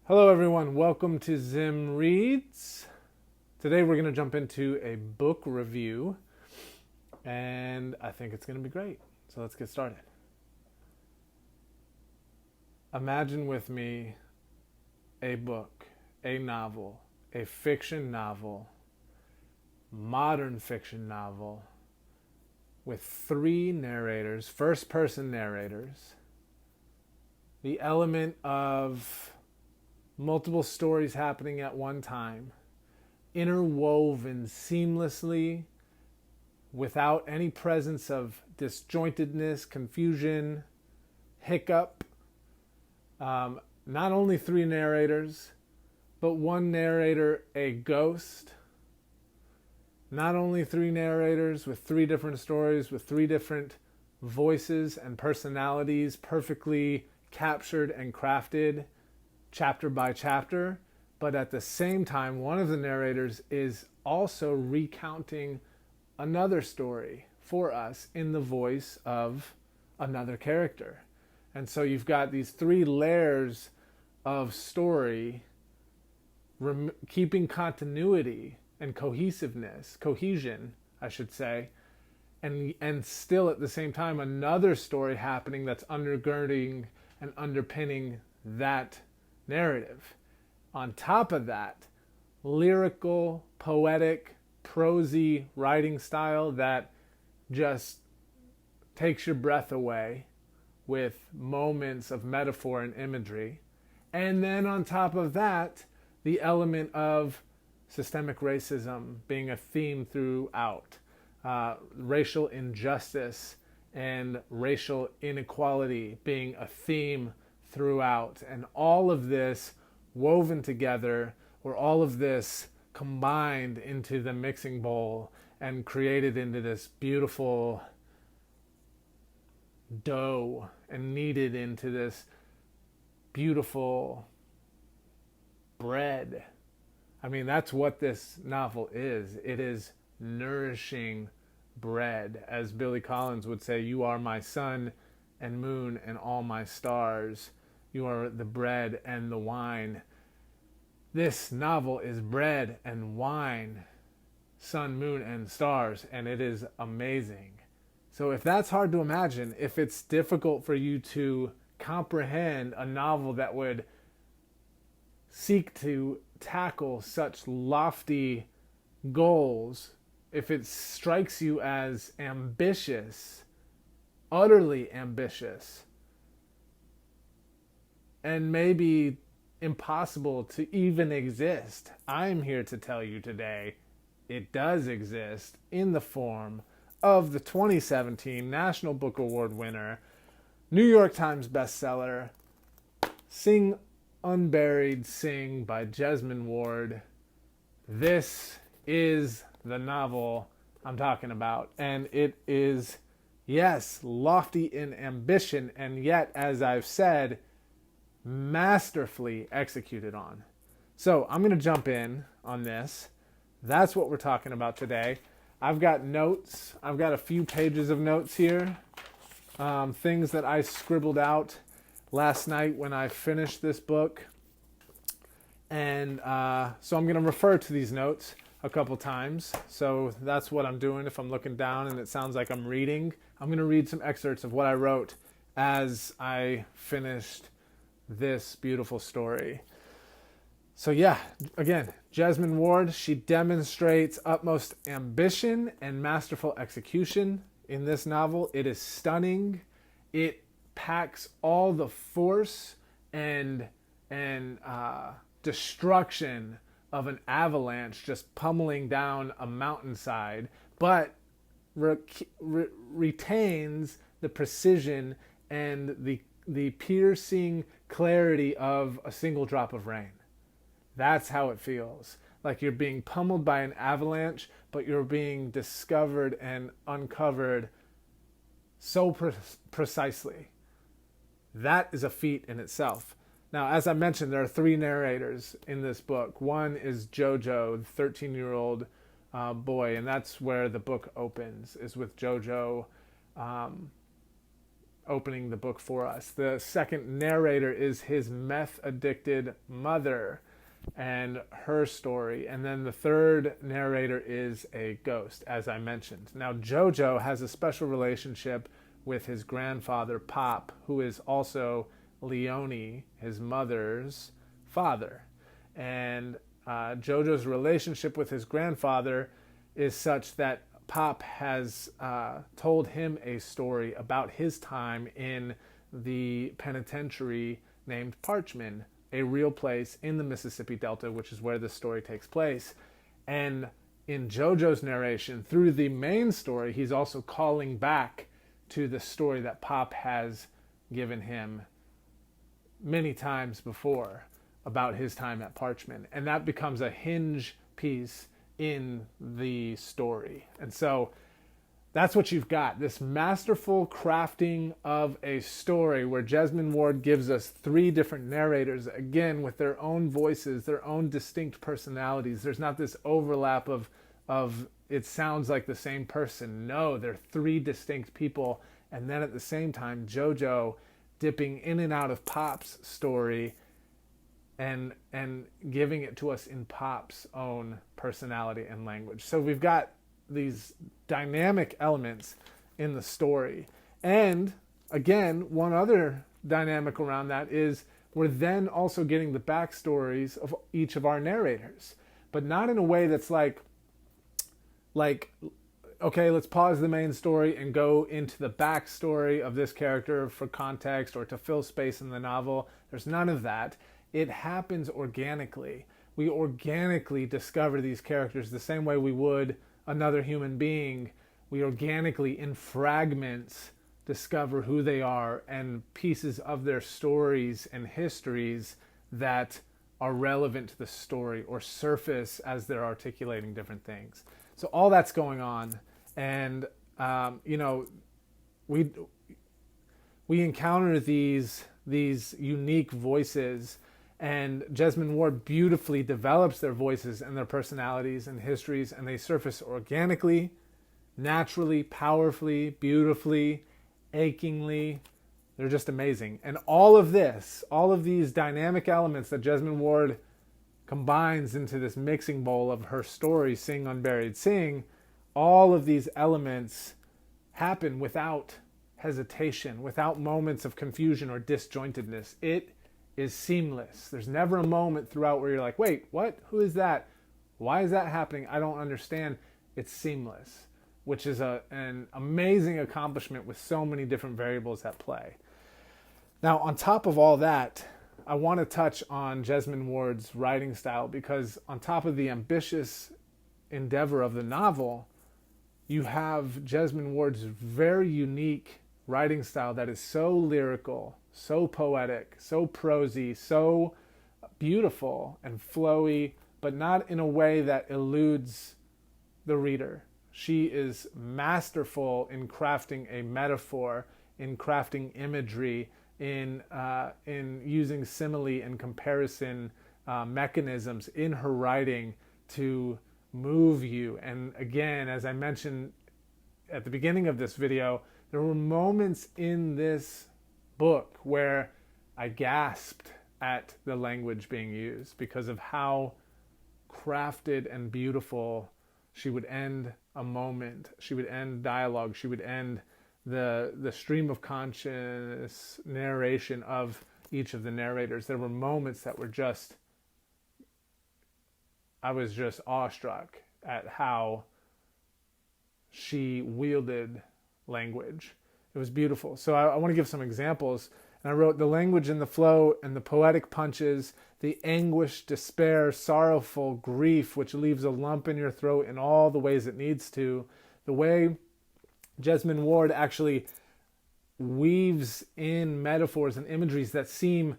Hello everyone, welcome to Zim Reads. Today we're going to jump into a book review and I think it's going to be great. So let's get started. Imagine with me a book, a novel, a fiction novel, modern fiction novel with three narrators, first-person narrators, the element of multiple stories happening at one time, interwoven seamlessly without any presence of disjointedness, confusion, hiccup. Not only three narrators, but one narrator, a ghost. Not only three narrators with three different stories, with three different voices and personalities perfectly captured and crafted chapter by chapter, but at the same time, one of the narrators is also recounting another story for us in the voice of another character. And so you've got these three layers of story, keeping continuity and cohesion, I should say, and still at the same time another story happening that's undergirding and underpinning that narrative. On top of that, lyrical, poetic, prosy writing style that just takes your breath away with moments of metaphor and imagery. And then on top of that, the element of systemic racism being a theme throughout, racial injustice and racial inequality being a theme throughout, and all of this woven together, or all of this combined into the mixing bowl and created into this beautiful dough and kneaded into this beautiful bread. I mean, that's what this novel is. It is nourishing bread. As Billy Collins would say, "You are my sun and moon and all my stars. You are the bread and the wine." This novel is bread and wine, sun, moon, and stars, and it is amazing. So if that's hard to imagine, if it's difficult for you to comprehend a novel that would seek to tackle such lofty goals, if it strikes you as ambitious, utterly ambitious, and maybe impossible to even exist, I'm here to tell you today it does exist in the form of the 2017 National Book Award winner, New York Times bestseller, Sing Unburied, Sing by Jesmyn Ward. This is the novel I'm talking about, and it is, yes, lofty in ambition, and yet, as I've said, masterfully executed on. So I'm going to jump in on this. That's what we're talking about today. I've got notes. I've got a few pages of notes here. Things that I scribbled out last night when I finished this book. And so I'm going to refer to these notes a couple times. So that's what I'm doing. If I'm looking down and it sounds like I'm reading, I'm going to read some excerpts of what I wrote as I finished this beautiful story. So yeah, again, Jesmyn Ward, she demonstrates utmost ambition and masterful execution in this novel. It is stunning. It packs all the force and destruction of an avalanche just pummeling down a mountainside, but retains the precision and the piercing clarity of a single drop of rain. That's how it feels. Like you're being pummeled by an avalanche, but you're being discovered and uncovered so precisely. That is a feat in itself. Now, as I mentioned, there are three narrators in this book. One is Jojo, the 13-year-old boy, and that's where the book opens, is with Jojo opening the book for us. The second narrator is his meth-addicted mother and her story. And then the third narrator is a ghost, as I mentioned. Now, Jojo has a special relationship with his grandfather, Pop, who is also Leone, his mother's father. And Jojo's relationship with his grandfather is such that Pop has told him a story about his time in the penitentiary named Parchman, a real place in the Mississippi Delta, which is where this story takes place. And in Jojo's narration, through the main story, he's also calling back to the story that Pop has given him many times before about his time at Parchman. And that becomes a hinge piece in the story. And so that's what you've got, this masterful crafting of a story where Jesmyn Ward gives us three different narrators, again, with their own voices, their own distinct personalities. There's not this overlap of it sounds like the same person. No, they're three distinct people. And then at the same time, Jojo dipping in and out of Pop's story and giving it to us in Pop's own personality and language. So we've got these dynamic elements in the story. And again, one other dynamic around that is we're then also getting the backstories of each of our narrators, but not in a way that's like, okay, let's pause the main story and go into the backstory of this character for context or to fill space in the novel. There's none of that. It happens organically. We organically discover these characters the same way we would another human being. We organically, in fragments, discover who they are and pieces of their stories and histories that are relevant to the story or surface as they're articulating different things. So all that's going on. And, we encounter these unique voices, and Jesmyn Ward beautifully develops their voices and their personalities and histories, and they surface organically, naturally, powerfully, beautifully, achingly. They're just amazing. And all of these dynamic elements that Jesmyn Ward combines into this mixing bowl of her story, Sing, Unburied, Sing, all of these elements happen without hesitation, without moments of confusion or disjointedness. It is seamless. There's never a moment throughout where you're like, wait, what? Who is that? Why is that happening? I don't understand. It's seamless, which is an amazing accomplishment with so many different variables at play. Now, on top of all that, I want to touch on Jesmyn Ward's writing style, because on top of the ambitious endeavor of the novel, you have Jesmyn Ward's very unique writing style that is so lyrical, so poetic, so prosy, so beautiful and flowy, but not in a way that eludes the reader. She is masterful in crafting a metaphor, in crafting imagery, in using simile and comparison mechanisms in her writing to move you. And again, as I mentioned at the beginning of this video, there were moments in this book where I gasped at the language being used because of how crafted and beautiful she would end a moment. She would end dialogue. She would end the stream of conscious narration of each of the narrators. There were moments that were just, I was just awestruck at how she wielded language. It was beautiful. So I want to give some examples. And I wrote the language and the flow and the poetic punches, the anguish, despair, sorrowful grief, which leaves a lump in your throat in all the ways it needs to. The way Jesmyn Ward actually weaves in metaphors and imageries that seem,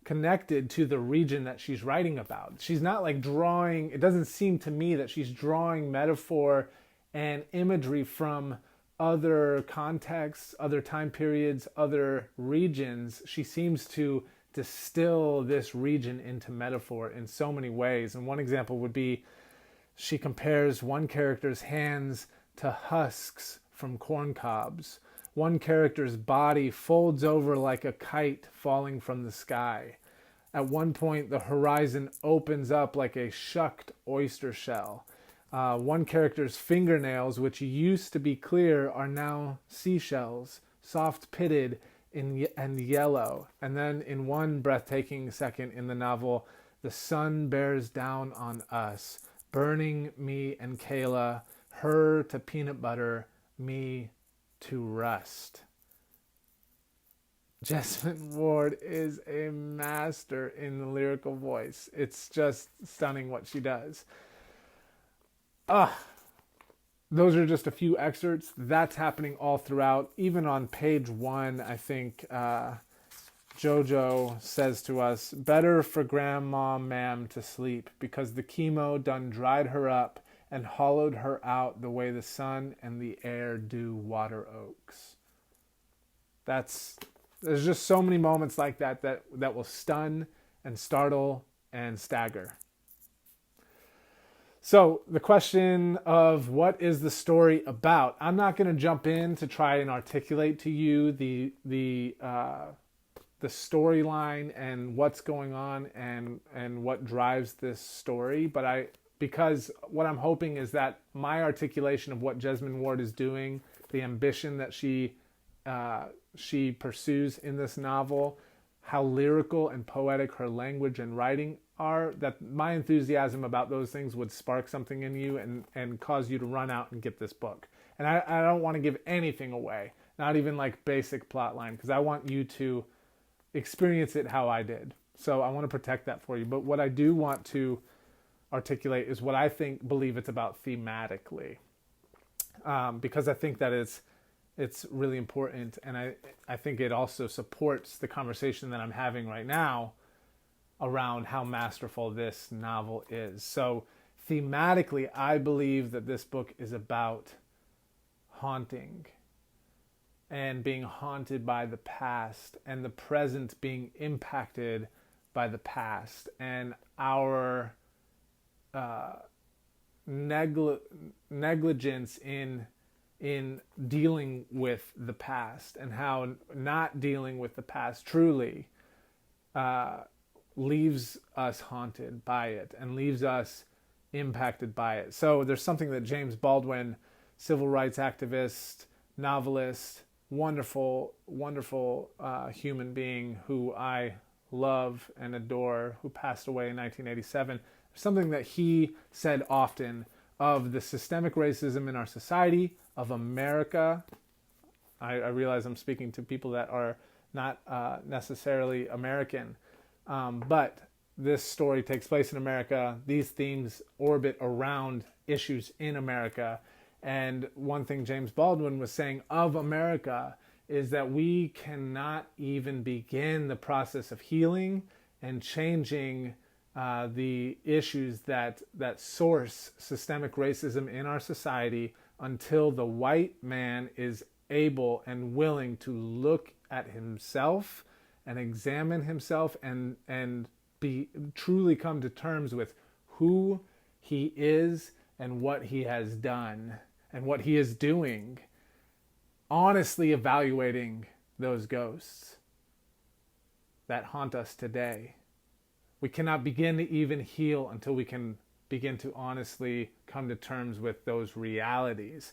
connected to the region that she's writing about. She's not like drawing, it doesn't seem to me that she's drawing metaphor and imagery from other contexts, other time periods, other regions. She seems to distill this region into metaphor in so many ways. And one example would be she compares one character's hands to husks from corn cobs. One character's body folds over like a kite falling from the sky. At one point, the horizon opens up like a shucked oyster shell. One character's fingernails, which used to be clear, are now seashells, soft-pitted and yellow. And then in one breathtaking second in the novel, the sun bears down on us, burning me and Kayla, her to peanut butter, me to rust. Jesmyn Ward is a master in the lyrical voice. It's just stunning what she does. Those are just a few excerpts. That's happening all throughout. Even on page 1, I think Jojo says to us, better for grandma ma'am to sleep, because the chemo done dried her up and hollowed her out the way the sun and the air do water oaks. There's just so many moments like that will stun and startle and stagger. So the question of what is the story about? I'm not going to jump in to try and articulate to you the storyline and what's going on and what drives this story, because what I'm hoping is that my articulation of what Jesmyn Ward is doing, the ambition that she pursues in this novel, how lyrical and poetic her language and writing are, that my enthusiasm about those things would spark something in you and cause you to run out and get this book. And I don't want to give anything away, not even like basic plot line, because I want you to experience it how I did. So I want to protect that for you. But what I do want to articulate is what I believe it's about thematically, because I think that it's really important, and I think it also supports the conversation that I'm having right now around how masterful this novel is. So thematically, I believe that this book is about haunting and being haunted by the past, and the present being impacted by the past, and our negligence in dealing with the past, and how not dealing with the past truly leaves us haunted by it and leaves us impacted by it. So there's something that James Baldwin, civil rights activist, novelist, wonderful human being who I love and adore, who passed away in 1987, something that he said often of the systemic racism in our society, of America. I realize I'm speaking to people that are not necessarily American, but this story takes place in America. These themes orbit around issues in America. And one thing James Baldwin was saying of America is that we cannot even begin the process of healing and changing the issues that source systemic racism in our society until the white man is able and willing to look at himself and examine himself and be truly come to terms with who he is and what he has done and what he is doing, honestly evaluating those ghosts that haunt us today. We cannot begin to even heal until we can begin to honestly come to terms with those realities.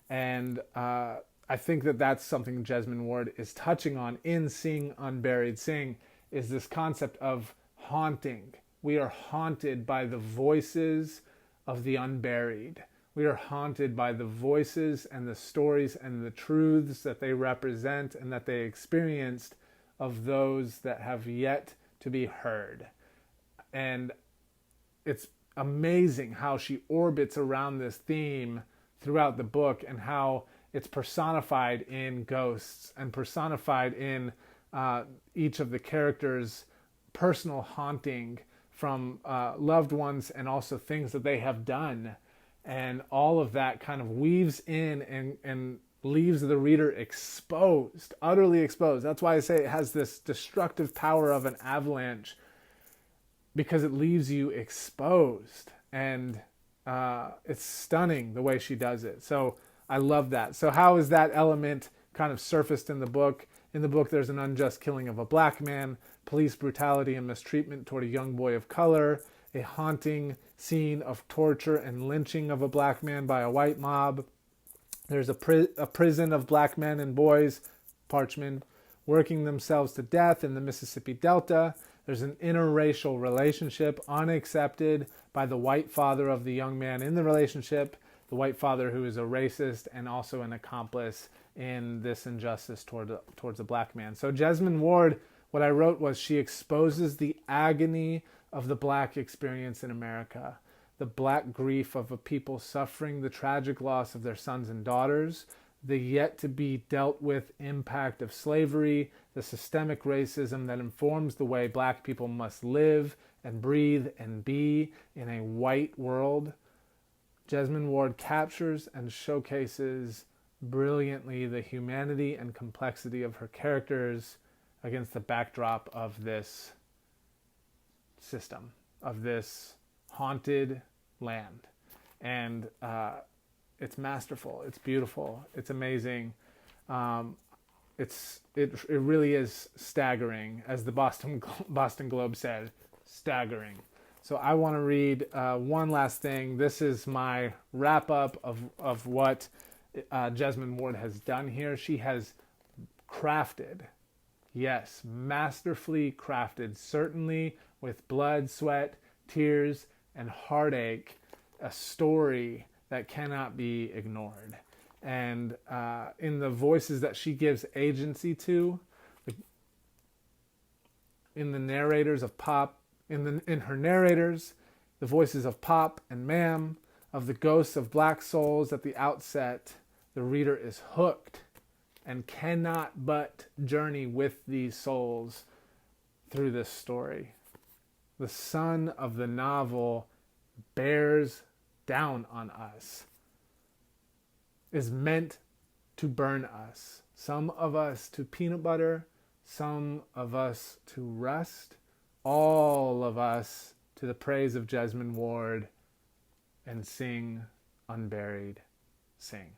And I think that that's something Jesmyn Ward is touching on in Sing Unburied. Sing is this concept of haunting. We are haunted by the voices of the unburied. We are haunted by the voices and the stories and the truths that they represent and that they experienced of those that have yet to be heard. And it's amazing how she orbits around this theme throughout the book, and how it's personified in ghosts and personified in each of the characters' personal haunting from loved ones and also things that they have done. And all of that kind of weaves in and leaves the reader exposed, utterly exposed. That's why I say it has this destructive power of an avalanche, because it leaves you exposed. And it's stunning the way she does it. So I love that. So how is that element kind of surfaced in the book? In the book, there's an unjust killing of a black man, police brutality and mistreatment toward a young boy of color, a haunting scene of torture and lynching of a black man by a white mob. There's a prison of black men and boys, Parchman, working themselves to death in the Mississippi Delta. There's an interracial relationship unaccepted by the white father of the young man in the relationship, the white father who is a racist and also an accomplice in this injustice towards a black man. So Jesmyn Ward, what I wrote was she exposes the agony of the black experience in America, the black grief of a people suffering the tragic loss of their sons and daughters, the yet to be dealt with impact of slavery, the systemic racism that informs the way black people must live and breathe and be in a white world. Jesmyn Ward captures and showcases brilliantly the humanity and complexity of her characters against the backdrop of this system, of this haunted land. And it's masterful, it's beautiful, it's amazing. It really is staggering, as the Boston Globe said, staggering. So I want to read one last thing. This is my wrap up of what Jesmyn Ward has done here. She has crafted, yes, masterfully crafted, certainly with blood, sweat, tears, and heartache, a story that cannot be ignored. And in the voices that she gives agency to, in the narrators of Pop, in her narrators, the voices of Pop and Ma'am, of the ghosts of black souls at the outset, the reader is hooked and cannot but journey with these souls through this story. The sun of the novel bears down on us, is meant to burn us. Some of us to peanut butter, some of us to rust, all of us to the praise of Jesmyn Ward, and sing, Unburied, sing.